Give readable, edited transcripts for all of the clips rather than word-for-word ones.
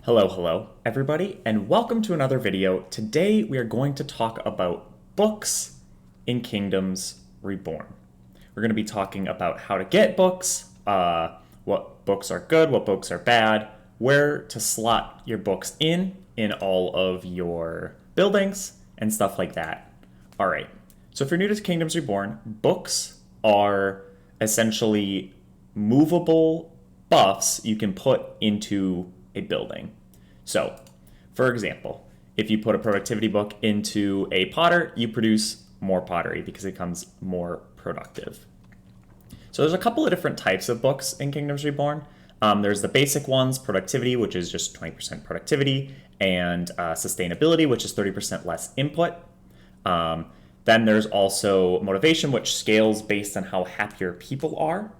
Hello, everybody, and welcome to another video. Today we are going to talk about books in Kingdoms Reborn. We're going to be talking about how to get books, what books are good, what books are bad, where to slot your books in all of your buildings, and stuff like that. All right, so if you're new to Kingdoms Reborn, books are essentially movable buffs you can put into a building. So, for example, if you put a productivity book into a potter, you produce more pottery because it becomes more productive. So there's a couple of different types of books in Kingdoms Reborn. There's the basic ones, productivity, which is just 20% productivity, and sustainability, which is 30% less input. Then there's also motivation, which scales based on how happy your people are.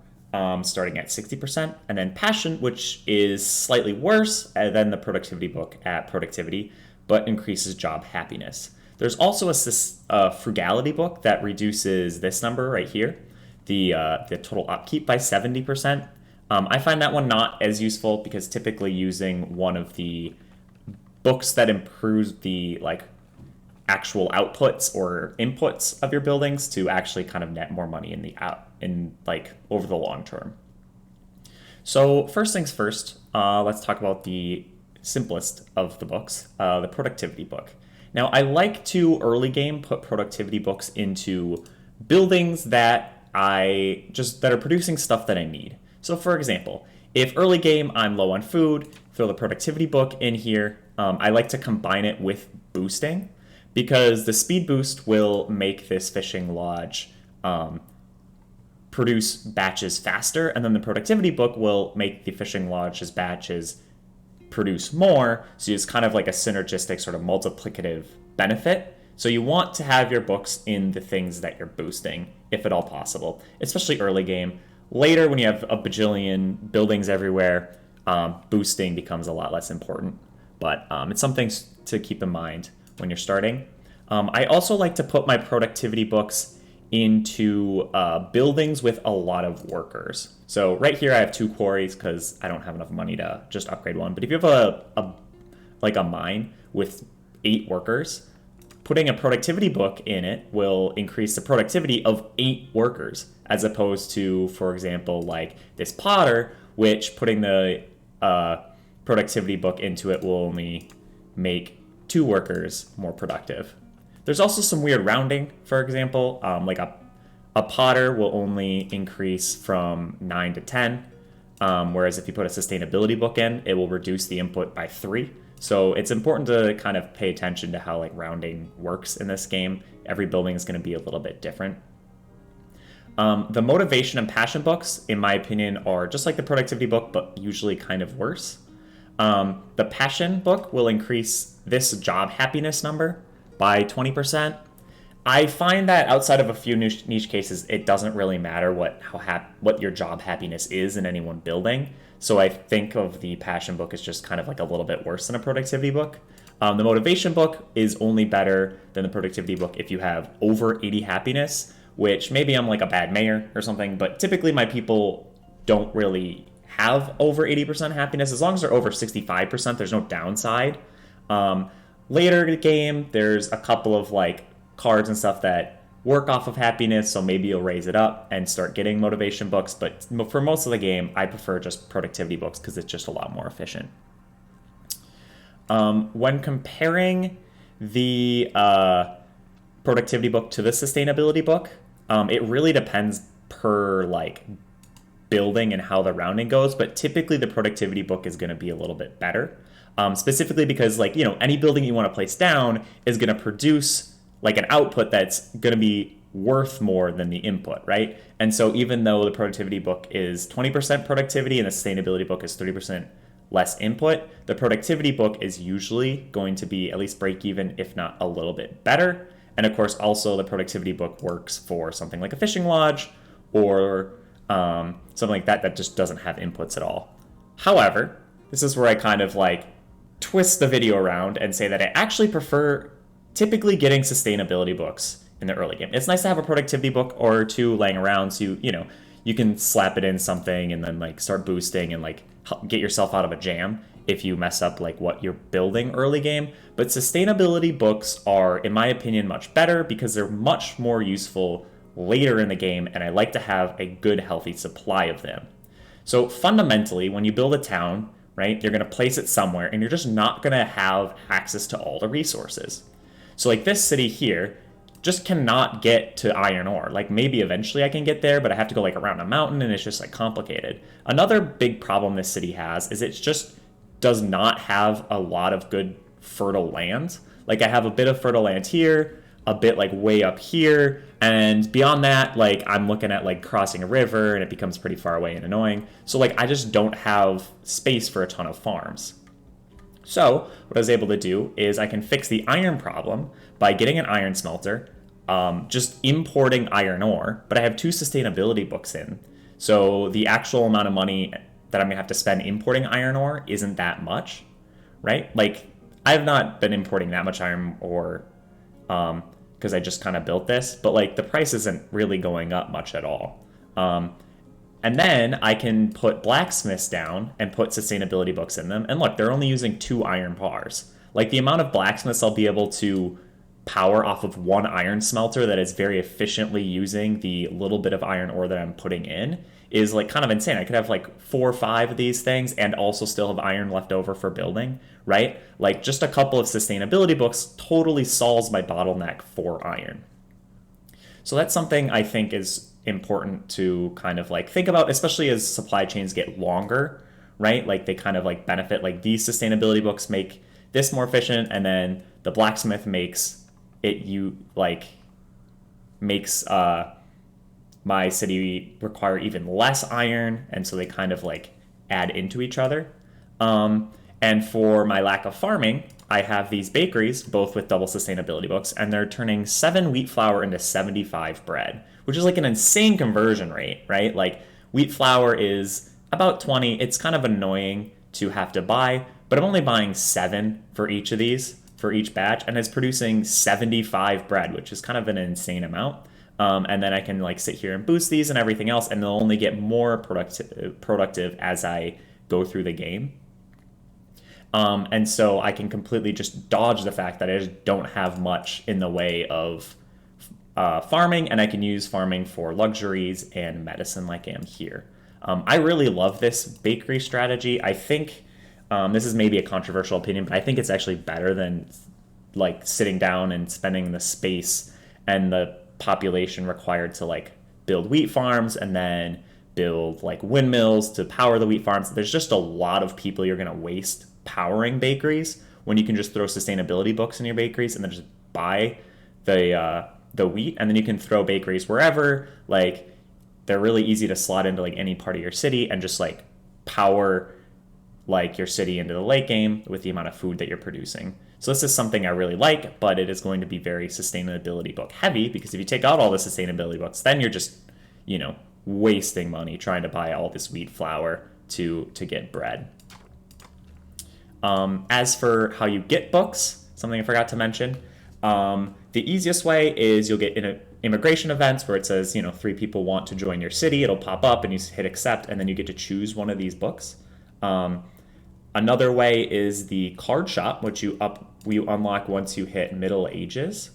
Starting at 60%, and then passion, which is slightly worse than the productivity book at productivity, but increases job happiness. There's also a frugality book that reduces this number right here, the total upkeep by 70%. I find that one not as useful because typically using one of the books that improves the actual outputs or inputs of your buildings to actually kind of net more money over the long term. So first things first, let's talk about the simplest of the books, the productivity book. Now I like to early game put productivity books into buildings that are producing stuff that I need. So for example, if early game I'm low on food, throw the productivity book in here. I like to combine it with boosting, because the speed boost will make this fishing lodge produce batches faster, and then the productivity book will make the fishing lodge's batches produce more, so it's kind of like a synergistic sort of multiplicative benefit. So you want to have your books in the things that you're boosting, if at all possible, especially early game. Later, when you have a bajillion buildings everywhere, boosting becomes a lot less important, but it's something to keep in mind when you're starting. I also like to put my productivity books into buildings with a lot of workers. So right here I have 2 quarries because I don't have enough money to just upgrade one. But if you have a mine with 8 workers, putting a productivity book in it will increase the productivity of 8 workers, as opposed to, for example, like this potter, which putting the productivity book into it will only make 2 workers more productive. There's also some weird rounding. For example, like a potter will only increase from 9 to 10, whereas if you put a sustainability book in, it will reduce the input by 3. So it's important to kind of pay attention to how rounding works in this game. Every building is going to be a little bit different. The motivation and passion books, in my opinion, are just like the productivity book, but usually kind of worse. The passion book will increase this job happiness number by 20%. I find that outside of a few niche cases, it doesn't really matter what your job happiness is in any one building. So I think of the passion book as just kind of like a little bit worse than a productivity book. The motivation book is only better than the productivity book if you have over 80 happiness, which maybe I'm like a bad mayor or something, but typically my people don't really have over 80% happiness. As long as they're over 65%, there's no downside. Later in the game, there's a couple of cards and stuff that work off of happiness, so maybe you'll raise it up and start getting motivation books. But for most of the game, I prefer just productivity books because it's just a lot more efficient. When comparing the productivity book to the sustainability book, it really depends per building and how the rounding goes, but typically the productivity book is going to be a little bit better. Specifically because any building you want to place down is going to produce an output that's going to be worth more than the input, right? And so even though the productivity book is 20% productivity and the sustainability book is 30% less input, the productivity book is usually going to be at least break even, if not a little bit better. And of course, also the productivity book works for something like a fishing lodge or something like that just doesn't have inputs at all. However, this is where I kind of twist the video around and say that I actually prefer typically getting sustainability books in the early game. It's nice to have a productivity book or 2 laying around so you can slap it in something and then like start boosting and like get yourself out of a jam if you mess up like what you're building early game. But sustainability books are, in my opinion, much better because they're much more useful later in the game, and I like to have a good, healthy supply of them. So fundamentally, when you build a town, right, you're going to place it somewhere, and you're just not going to have access to all the resources. So like this city here just cannot get to iron ore. Like maybe eventually I can get there, but I have to go like around a mountain, and it's just like complicated. Another big problem this city has is it just does not have a lot of good fertile land. Like I have a bit of fertile land here, a bit like way up here, and beyond that, like I'm looking at like crossing a river and it becomes pretty far away and annoying. So like I just don't have space for a ton of farms. So what I was able to do is I can fix the iron problem by getting an iron smelter, just importing iron ore, but I have 2 sustainability books in. So the actual amount of money that I'm gonna have to spend importing iron ore isn't that much, right? Like I have not been importing that much iron ore because I just kind of built this, but like the price isn't really going up much at all. And then I can put blacksmiths down and put sustainability books in them. And look, they're only using 2 iron bars. Like the amount of blacksmiths I'll be able to power off of 1 iron smelter that is very efficiently using the little bit of iron ore that I'm putting in is like kind of insane. I could have like 4 or 5 of these things and also still have iron left over for building, right? Like just a couple of sustainability books totally solves my bottleneck for iron. So that's something I think is important to kind of like think about, especially as supply chains get longer, right? Like they kind of like benefit, like these sustainability books make this more efficient, and then the blacksmith makes my city require even less iron, and so they kind of like add into each other. And for my lack of farming, I have these bakeries, both with double sustainability books, and they're turning 7 wheat flour into 75 bread, which is like an insane conversion rate, right? Like wheat flour is about 20. It's kind of annoying to have to buy, but I'm only buying 7 for each of these, for each batch, and it's producing 75 bread, which is kind of an insane amount. And then I can like sit here and boost these and everything else, and they'll only get more productive as I go through the game. And so I can completely just dodge the fact that I just don't have much in the way of farming, and I can use farming for luxuries and medicine like I am here. I really love this bakery strategy. I think this is maybe a controversial opinion, but I think it's actually better than like sitting down and spending the space and the population required to like build wheat farms and then build like windmills to power the wheat farms. There's just a lot of people you're going to waste powering bakeries when you can just throw sustainability books in your bakeries and then just buy the wheat, and then you can throw bakeries wherever. Like they're really easy to slot into like any part of your city and just like power like your city into the late game with the amount of food that you're producing. So this is something I really like, but it is going to be very sustainability book heavy, because if you take out all the sustainability books, then you're just, wasting money trying to buy all this wheat flour to get bread. As for how you get books, something I forgot to mention, the easiest way is you'll get immigration events where it says, 3 people want to join your city. It'll pop up and you hit accept, and then you get to choose one of these books. Another way is the card shop, which you unlock once you hit Middle Ages.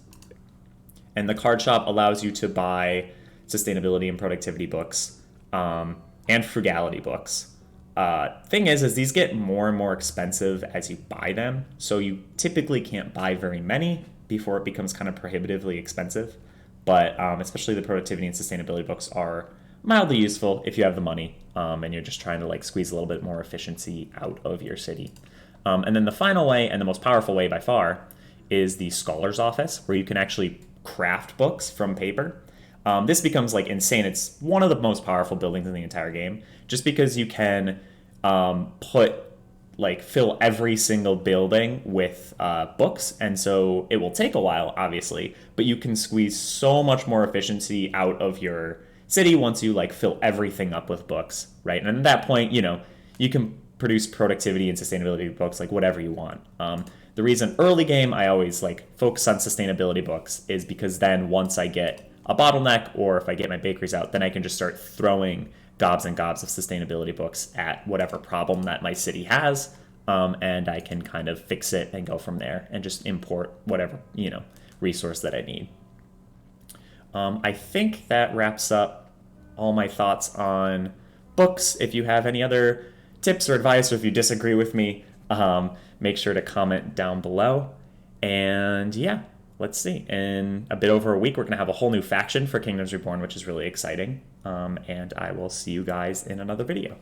And the card shop allows you to buy sustainability and productivity books and frugality books. Thing is these get more and more expensive as you buy them, so you typically can't buy very many before it becomes kind of prohibitively expensive. But especially the productivity and sustainability books are mildly useful if you have the money and you're just trying to like squeeze a little bit more efficiency out of your city. And then the final way, and the most powerful way by far, is the Scholar's Office, where you can actually craft books from paper. This becomes like insane. It's one of the most powerful buildings in the entire game, just because you can fill every single building with books, and so it will take a while, obviously, but you can squeeze so much more efficiency out of your city once you like fill everything up with books, right? And at that point, you can produce productivity and sustainability books like whatever you want. The reason early game I always like focus on sustainability books is because then once I get a bottleneck, or if I get my bakeries out, then I can just start throwing gobs and gobs of sustainability books at whatever problem that my city has, and I can kind of fix it and go from there and just import whatever, resource that I need. I think that wraps up all my thoughts on books. If you have any other tips or advice, or if you disagree with me, make sure to comment down below. And yeah, let's see. In a bit over a week, we're going to have a whole new faction for Kingdoms Reborn, which is really exciting. And I will see you guys in another video.